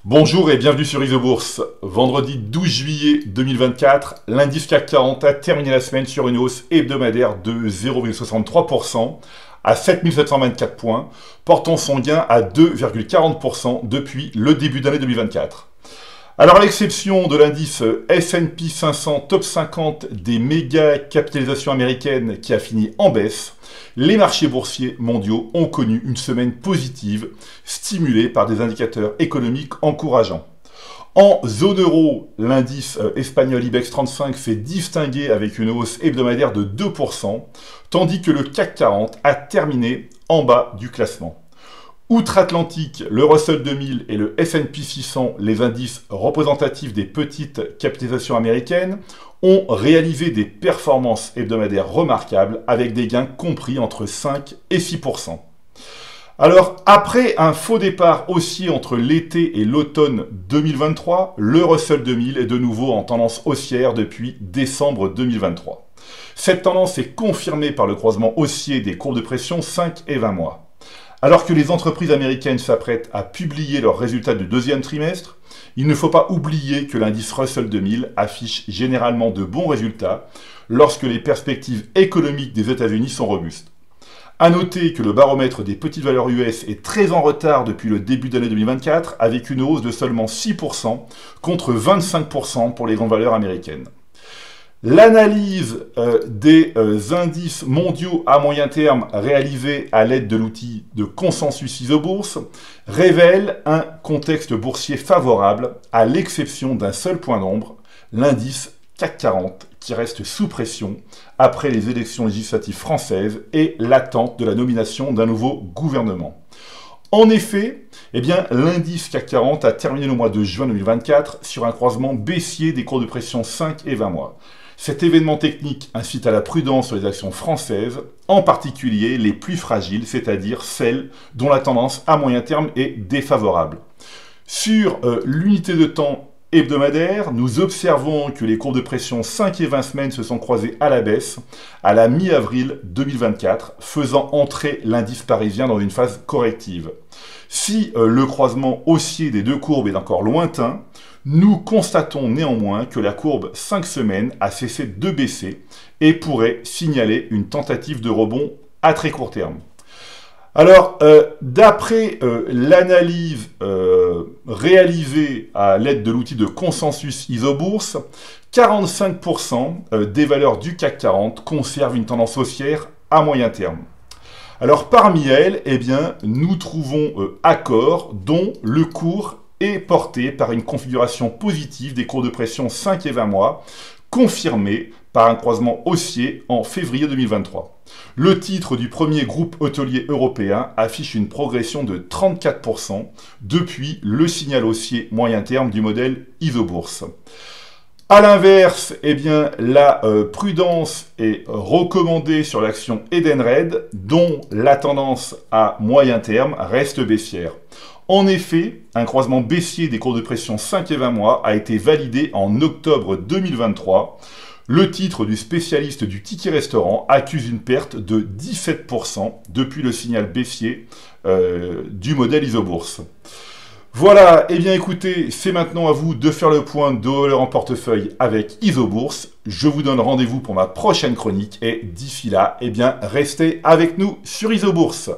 Bonjour et bienvenue sur Isobourse. Vendredi 12 juillet 2024, l'indice CAC 40 a terminé la semaine sur une hausse hebdomadaire de 0,63% à 7724 points, portant son gain à 2,40% depuis le début d'année 2024. Alors à l'exception de l'indice S&P 500 Top 50 des méga capitalisations américaines qui a fini en baisse, les marchés boursiers mondiaux ont connu une semaine positive, stimulée par des indicateurs économiques encourageants. En zone euro, l'indice espagnol IBEX 35 s'est distingué avec une hausse hebdomadaire de 2%, tandis que le CAC 40 a terminé en bas du classement. Outre-Atlantique, le Russell 2000 et le S&P 600, les indices représentatifs des petites capitalisations américaines, ont réalisé des performances hebdomadaires remarquables avec des gains compris entre 5 et 6%. Alors, après un faux départ haussier entre l'été et l'automne 2023, le Russell 2000 est de nouveau en tendance haussière depuis décembre 2023. Cette tendance est confirmée par le croisement haussier des courbes de pression 5 et 20 mois. Alors que les entreprises américaines s'apprêtent à publier leurs résultats du deuxième trimestre, il ne faut pas oublier que l'indice Russell 2000 affiche généralement de bons résultats lorsque les perspectives économiques des États-Unis sont robustes. A noter que le baromètre des petites valeurs US est très en retard depuis le début d'année 2024 avec une hausse de seulement 6% contre 25% pour les grandes valeurs américaines. L'analyse des indices mondiaux à moyen terme réalisée à l'aide de l'outil de consensus Isobourse révèle un contexte boursier favorable à l'exception d'un seul point d'ombre, l'indice CAC 40 qui reste sous pression après les élections législatives françaises et l'attente de la nomination d'un nouveau gouvernement. En effet, l'indice CAC 40 a terminé le mois de juin 2024 sur un croisement baissier des cours de pression 5 et 20 mois. Cet événement technique incite à la prudence sur les actions françaises, en particulier les plus fragiles, c'est-à-dire celles dont la tendance à moyen terme est défavorable. Sur l'unité de temps hebdomadaire, nous observons que les courbes de pression 5 et 20 semaines se sont croisées à la baisse à la mi-avril 2024, faisant entrer l'indice parisien dans une phase corrective. Si le croisement haussier des deux courbes est encore lointain, nous constatons néanmoins que la courbe 5 semaines a cessé de baisser et pourrait signaler une tentative de rebond à très court terme. Alors, d'après l'analyse réalisée à l'aide de l'outil de consensus Isobourse, 45% des valeurs du CAC 40 conservent une tendance haussière à moyen terme. Alors, parmi elles, nous trouvons Accor, dont le cours est porté par une configuration positive des cours de pression 5 et 20 mois, confirmée par un croisement haussier en février 2023. Le titre du premier groupe hôtelier européen affiche une progression de 34% depuis le signal haussier moyen terme du modèle Isobourse. A l'inverse, la prudence est recommandée sur l'action Edenred, dont la tendance à moyen terme reste baissière. En effet, un croisement baissier des cours de pression 5 et 20 mois a été validé en octobre 2023. Le titre du spécialiste du ticket restaurant accuse une perte de 17% depuis le signal baissier du modèle Isobourse. Voilà, écoutez, c'est maintenant à vous de faire le point de valeur en portefeuille avec Isobourse. Je vous donne rendez-vous pour ma prochaine chronique et d'ici là, restez avec nous sur Isobourse.